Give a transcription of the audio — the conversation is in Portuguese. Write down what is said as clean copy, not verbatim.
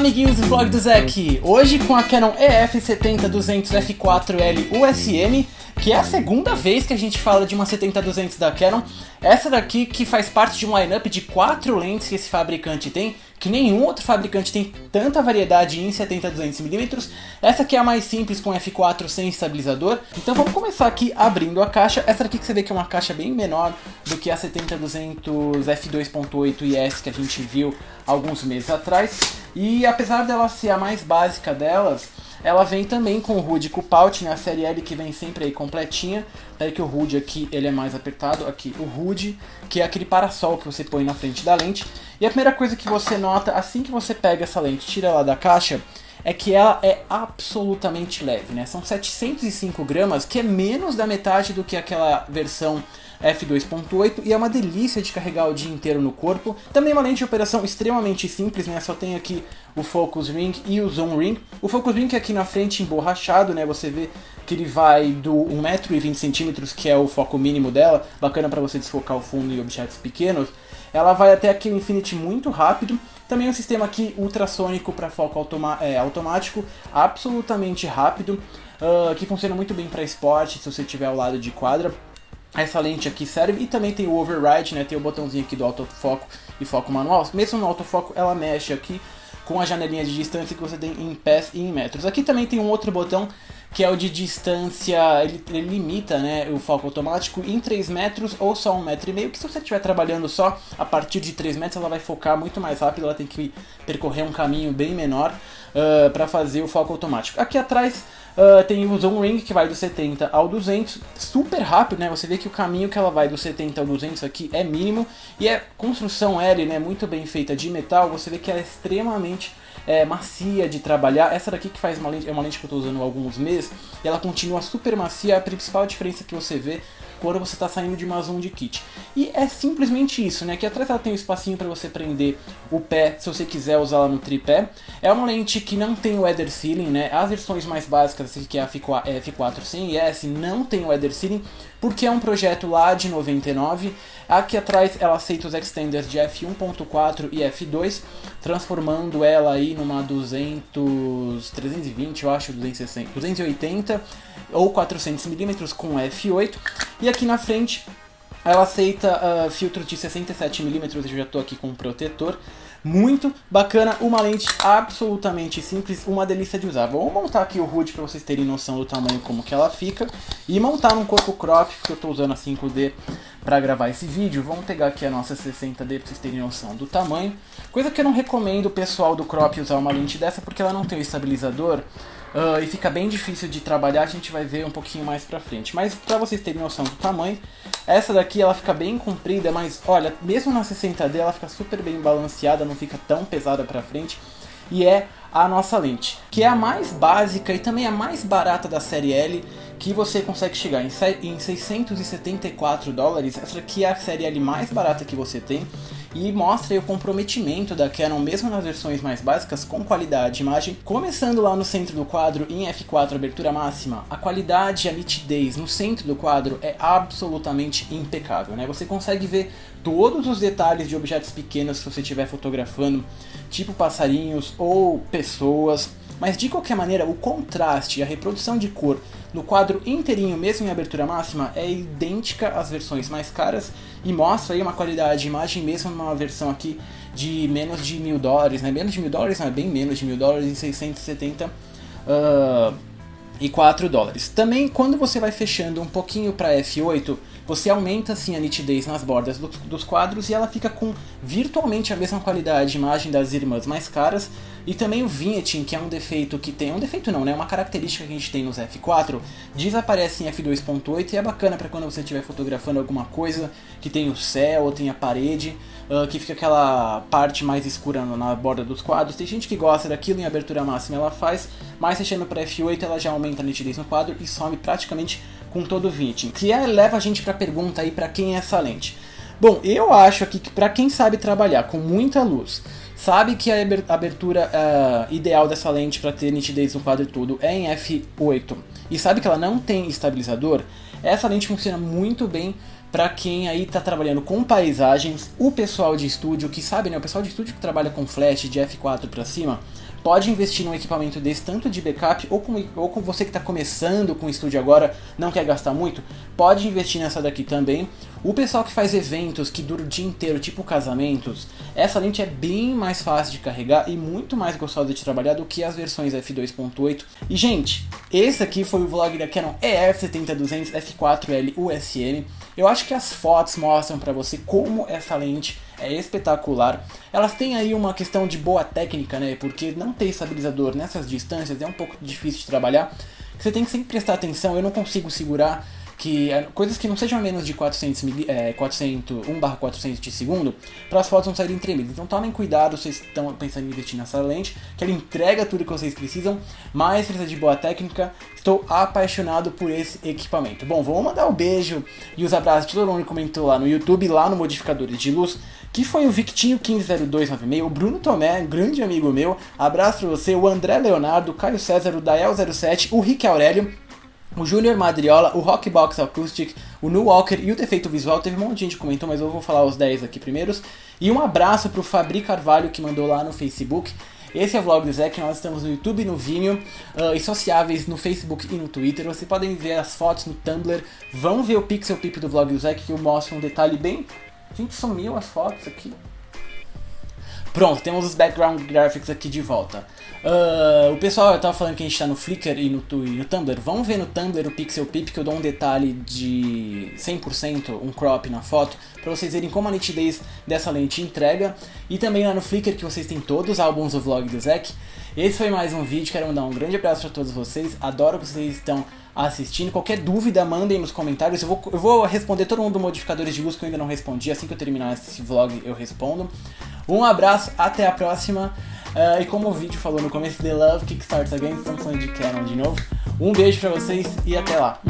amiguinhos do vlog do Zé aqui, hoje com a Canon EF70-200 f4L USM, que é a segunda vez que a gente fala de uma 70-200 da Canon. Essa daqui que faz parte de um lineup de 4 lentes que esse fabricante tem, que nenhum outro fabricante tem tanta variedade em 70-200mm. Essa aqui é a mais simples, com f4 sem estabilizador. Então vamos começar aqui abrindo a caixa. Essa daqui que você vê que é uma caixa bem menor do que a 70-200 f2.8 IS que a gente viu alguns meses atrás. E apesar dela ser a mais básica delas, ela vem também com o HUD e com o pouch, né? A série L que vem sempre aí completinha. Daí que o HUD aqui ele é mais apertado, aqui o HUD, que é aquele parasol que você põe na frente da lente. E a primeira coisa que você nota assim que você pega essa lente, tira ela da caixa, é que ela é absolutamente leve, né? São 705 gramas, que é menos da metade do que aquela versão f2.8, e é uma delícia de carregar o dia inteiro no corpo. Também uma lente de operação extremamente simples, né? Só tem aqui o focus ring e o zoom ring. O focus ring é aqui na frente emborrachado, né? Você vê que ele vai do 1,20m, que é o foco mínimo dela, bacana para você desfocar o fundo em objetos pequenos. Ela vai até aqui o infinity muito rápido. Também um sistema aqui ultrassônico para foco automático, absolutamente rápido, que funciona muito bem para esporte, se você estiver ao lado de quadra. Essa lente aqui serve, e também tem o override, né? Tem o botãozinho aqui do autofoco e foco manual. Mesmo no autofoco ela mexe aqui com a janelinha de distância que você tem em pés e em metros. Aqui também tem um outro botão que é o de distância, ele limita, né, o foco automático em 3 metros ou só 1,5 metro, que se você estiver trabalhando só a partir de 3 metros ela vai focar muito mais rápido, ela tem que percorrer um caminho bem menor para fazer o foco automático. Aqui atrás tem o zoom ring que vai do 70 ao 200, super rápido, né? Você vê que o caminho que ela vai do 70 ao 200 aqui é mínimo, e é construção L, né, muito bem feita de metal. Você vê que ela é extremamente macia de trabalhar. Essa daqui que faz uma lente, é uma lente que eu estou usando há alguns meses, e ela continua super macia. A principal diferença que você vê quando você está saindo de uma zoom de kit. E é simplesmente isso, né? Aqui atrás ela tem um espacinho para você prender o pé, se você quiser usá-la no tripé. É uma lente que não tem o weather sealing, né? As versões mais básicas, que é a F4 sem IS, não tem o weather sealing, porque é um projeto lá de 99. Aqui atrás ela aceita os extenders de f1.4 e f2, transformando ela aí numa 320, eu acho, 280 ou 400mm com f8. E aqui na frente ela aceita filtros de 67mm, eu já estou aqui com um protetor. Muito bacana, uma lente absolutamente simples, uma delícia de usar. Vou montar aqui o HUD para vocês terem noção do tamanho como que ela fica, e montar num corpo crop, porque eu estou usando a 5D para gravar esse vídeo. Vamos pegar aqui a nossa 60D para vocês terem noção do tamanho. Coisa que eu não recomendo o pessoal do crop usar uma lente dessa, porque ela não tem o estabilizador. E fica bem difícil de trabalhar, a gente vai ver um pouquinho mais pra frente. Mas pra vocês terem noção do tamanho, essa daqui ela fica bem comprida, mas olha, mesmo na 60D ela fica super bem balanceada, não fica tão pesada pra frente. E é a nossa lente, que é a mais básica e também a mais barata da série L, que você consegue chegar em $674. Essa aqui é a série L mais barata que você tem, e mostra aí o comprometimento da Canon, mesmo nas versões mais básicas, com qualidade de imagem. Começando lá no centro do quadro, em f4 abertura máxima, a qualidade e a nitidez no centro do quadro é absolutamente impecável, né? Você consegue ver todos os detalhes de objetos pequenos que você estiver fotografando, tipo passarinhos ou pessoas. Mas de qualquer maneira, o contraste e a reprodução de cor no quadro inteirinho, mesmo em abertura máxima, é idêntica às versões mais caras, e mostra aí uma qualidade de imagem mesmo numa versão aqui de menos de $1.000, né? Menos de $1.000, não é bem menos de $1.000, em 674 dólares. Também quando você vai fechando um pouquinho para f8, você aumenta assim a nitidez nas bordas dos quadros, e ela fica com virtualmente a mesma qualidade de imagem das irmãs mais caras. E também o vignetting, que é um defeito que tem, um defeito não, né, uma característica que a gente tem nos F4, desaparece em f2.8, e é bacana para quando você estiver fotografando alguma coisa que tem o céu ou tem a parede, que fica aquela parte mais escura na borda dos quadros. Tem gente que gosta daquilo, em abertura máxima ela faz, mas fechando para f8 ela já aumenta a nitidez no quadro e some praticamente com todo o vignetting, que leva a gente para a pergunta aí, para quem é essa lente. Bom, eu acho aqui que para quem sabe trabalhar com muita luz, sabe que a abertura ideal dessa lente para ter nitidez no quadro todo é em f8, e sabe que ela não tem estabilizador, essa lente funciona muito bem Pra quem aí tá trabalhando com paisagens, o pessoal de estúdio que sabe, né, o pessoal de estúdio que trabalha com flash de F4 pra cima, pode investir num equipamento desse, tanto de backup, ou com você que tá começando com o estúdio agora, não quer gastar muito, pode investir nessa daqui também. O pessoal que faz eventos que duram o dia inteiro, tipo casamentos, essa lente é bem mais fácil de carregar e muito mais gostosa de trabalhar do que as versões f2.8. E gente, esse aqui foi o vlog da Canon EF70-200 F4L USM. Eu acho que as fotos mostram pra você como essa lente é espetacular. Elas têm aí uma questão de boa técnica, né? Porque não ter estabilizador nessas distâncias é um pouco difícil de trabalhar. Você tem que sempre prestar atenção, eu não consigo segurar coisas que não sejam a menos de 1/400 de segundo, para as fotos não saírem tremidas. Então tomem cuidado se vocês estão pensando em investir nessa lente, que ela entrega tudo que vocês precisam, mas precisa de boa técnica. Estou apaixonado por esse equipamento. Bom, vou mandar um beijo e os abraços de todo mundo que comentou lá no YouTube, lá no Modificadores de Luz, que foi o Victinho 150296, o Bruno Tomé, um grande amigo meu, abraço pra você, o André Leonardo, o Caio César, o Dael07, o Rick Aurélio, o Júnior Madriola, o Rockbox Acoustic, o New Walker e o Defeito Visual. Teve um monte de gente que comentou, mas eu vou falar os 10 aqui primeiros. E um abraço pro Fabri Carvalho, que mandou lá no Facebook. Esse é o Vlog do Zé, nós estamos no YouTube e no Vimeo, e sociáveis no Facebook e no Twitter. Vocês podem ver as fotos no Tumblr, vão ver o Pixel Pip do Vlog do Zé, que eu mostro um detalhe bem... Gente, sumiu as fotos aqui. Pronto, temos os background graphics aqui de volta. O pessoal, eu tava falando que a gente tá no Flickr e no Tumblr. Vamos ver no Tumblr o Pixel Pip, que eu dou um detalhe de 100%, um crop na foto, pra vocês verem como a nitidez dessa lente entrega. E também lá no Flickr, que vocês têm todos os álbuns do vlog do Zek. Esse foi mais um vídeo, quero mandar um grande abraço pra todos vocês. Adoro que vocês estão assistindo. Qualquer dúvida, mandem nos comentários. Eu vou responder todo mundo do Modificadores de Luz que eu ainda não respondi. Assim que eu terminar esse vlog, eu respondo. Um abraço, até a próxima. E como o vídeo falou no começo, The Love Kickstarts Again, estamos falando de Canon de novo. Um beijo pra vocês e até lá.